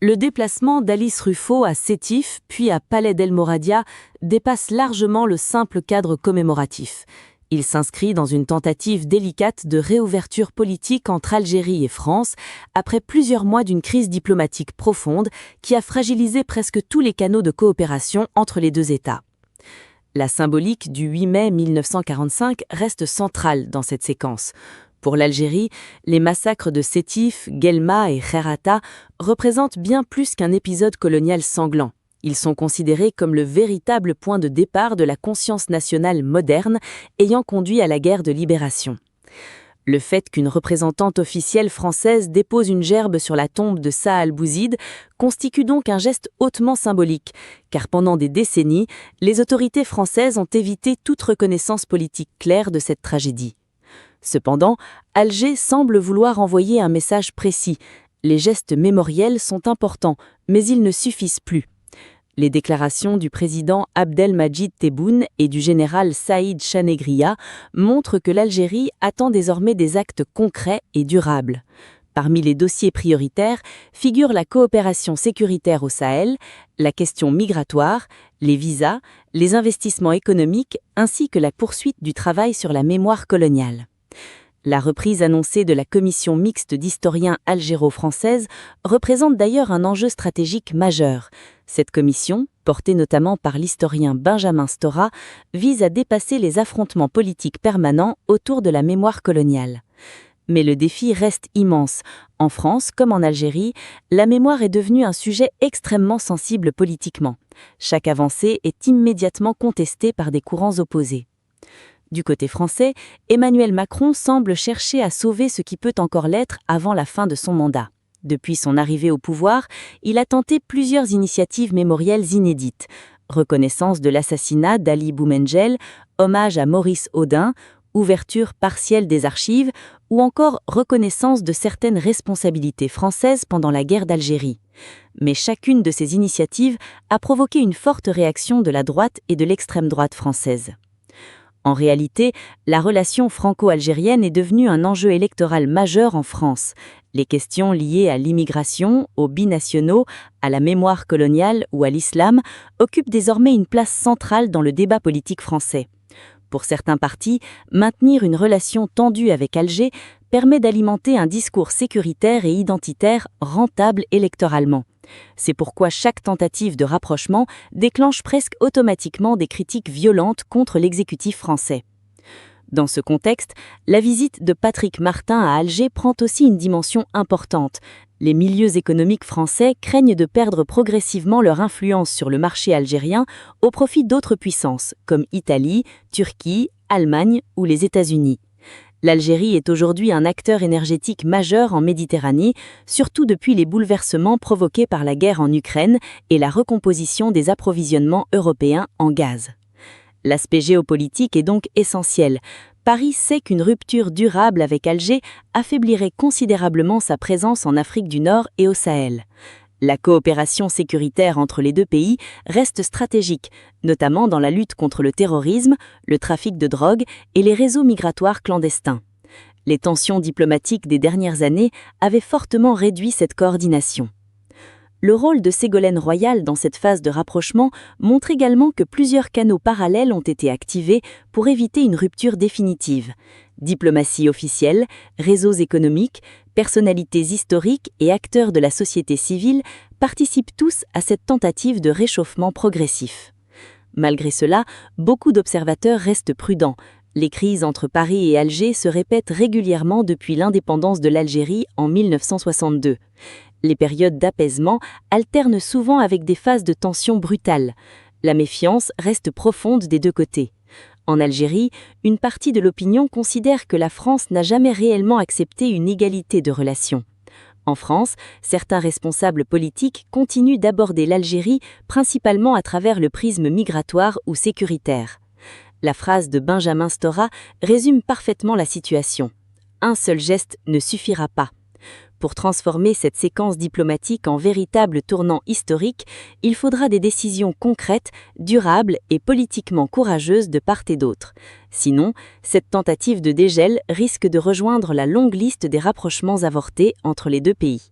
Le déplacement d'Alice Ruffo à Sétif, puis à Palais d'El-Moradia, dépasse largement le simple cadre commémoratif. Il s'inscrit dans une tentative délicate de réouverture politique entre Algérie et France, après plusieurs mois d'une crise diplomatique profonde qui a fragilisé presque tous les canaux de coopération entre les deux États. La symbolique du 8 mai 1945 reste centrale dans cette séquence. Pour l'Algérie, les massacres de Sétif, Guelma et Kherrata représentent bien plus qu'un épisode colonial sanglant. Ils sont considérés comme le véritable point de départ de la conscience nationale moderne ayant conduit à la guerre de libération. Le fait qu'une représentante officielle française dépose une gerbe sur la tombe de Saah al-Bouzid constitue donc un geste hautement symbolique, car pendant des décennies, les autorités françaises ont évité toute reconnaissance politique claire de cette tragédie. Cependant, Alger semble vouloir envoyer un message précis. Les gestes mémoriels sont importants, mais ils ne suffisent plus. Les déclarations du président Abdelmadjid Tebboune et du général Saïd Chanegria montrent que l'Algérie attend désormais des actes concrets et durables. Parmi les dossiers prioritaires figurent la coopération sécuritaire au Sahel, la question migratoire, les visas, les investissements économiques ainsi que la poursuite du travail sur la mémoire coloniale. La reprise annoncée de la commission mixte d'historiens algéro-française représente d'ailleurs un enjeu stratégique majeur. Cette commission, portée notamment par l'historien Benjamin Stora, vise à dépasser les affrontements politiques permanents autour de la mémoire coloniale. Mais le défi reste immense. En France, comme en Algérie, la mémoire est devenue un sujet extrêmement sensible politiquement. Chaque avancée est immédiatement contestée par des courants opposés. Du côté français, Emmanuel Macron semble chercher à sauver ce qui peut encore l'être avant la fin de son mandat. Depuis son arrivée au pouvoir, il a tenté plusieurs initiatives mémorielles inédites. Reconnaissance de l'assassinat d'Ali Boumendjel, hommage à Maurice Audin, ouverture partielle des archives ou encore reconnaissance de certaines responsabilités françaises pendant la guerre d'Algérie. Mais chacune de ces initiatives a provoqué une forte réaction de la droite et de l'extrême droite française. En réalité, la relation franco-algérienne est devenue un enjeu électoral majeur en France. Les questions liées à l'immigration, aux binationaux, à la mémoire coloniale ou à l'islam occupent désormais une place centrale dans le débat politique français. Pour certains partis, maintenir une relation tendue avec Alger permet d'alimenter un discours sécuritaire et identitaire rentable électoralement. C'est pourquoi chaque tentative de rapprochement déclenche presque automatiquement des critiques violentes contre l'exécutif français. Dans ce contexte, la visite de Patrick Martin à Alger prend aussi une dimension importante. Les milieux économiques français craignent de perdre progressivement leur influence sur le marché algérien au profit d'autres puissances, comme Italie, Turquie, Allemagne ou les États-Unis. L'Algérie est aujourd'hui un acteur énergétique majeur en Méditerranée, surtout depuis les bouleversements provoqués par la guerre en Ukraine et la recomposition des approvisionnements européens en gaz. L'aspect géopolitique est donc essentiel. Paris sait qu'une rupture durable avec Alger affaiblirait considérablement sa présence en Afrique du Nord et au Sahel. La coopération sécuritaire entre les deux pays reste stratégique, notamment dans la lutte contre le terrorisme, le trafic de drogue et les réseaux migratoires clandestins. Les tensions diplomatiques des dernières années avaient fortement réduit cette coordination. Le rôle de Ségolène Royal dans cette phase de rapprochement montre également que plusieurs canaux parallèles ont été activés pour éviter une rupture définitive. Diplomatie officielle, réseaux économiques, personnalités historiques et acteurs de la société civile participent tous à cette tentative de réchauffement progressif. Malgré cela, beaucoup d'observateurs restent prudents. Les crises entre Paris et Alger se répètent régulièrement depuis l'indépendance de l'Algérie en 1962. Les périodes d'apaisement alternent souvent avec des phases de tension brutales. La méfiance reste profonde des deux côtés. En Algérie, une partie de l'opinion considère que la France n'a jamais réellement accepté une égalité de relations. En France, certains responsables politiques continuent d'aborder l'Algérie principalement à travers le prisme migratoire ou sécuritaire. La phrase de Benjamin Stora résume parfaitement la situation. Un seul geste ne suffira pas. Pour transformer cette séquence diplomatique en véritable tournant historique, il faudra des décisions concrètes, durables et politiquement courageuses de part et d'autre. Sinon, cette tentative de dégel risque de rejoindre la longue liste des rapprochements avortés entre les deux pays.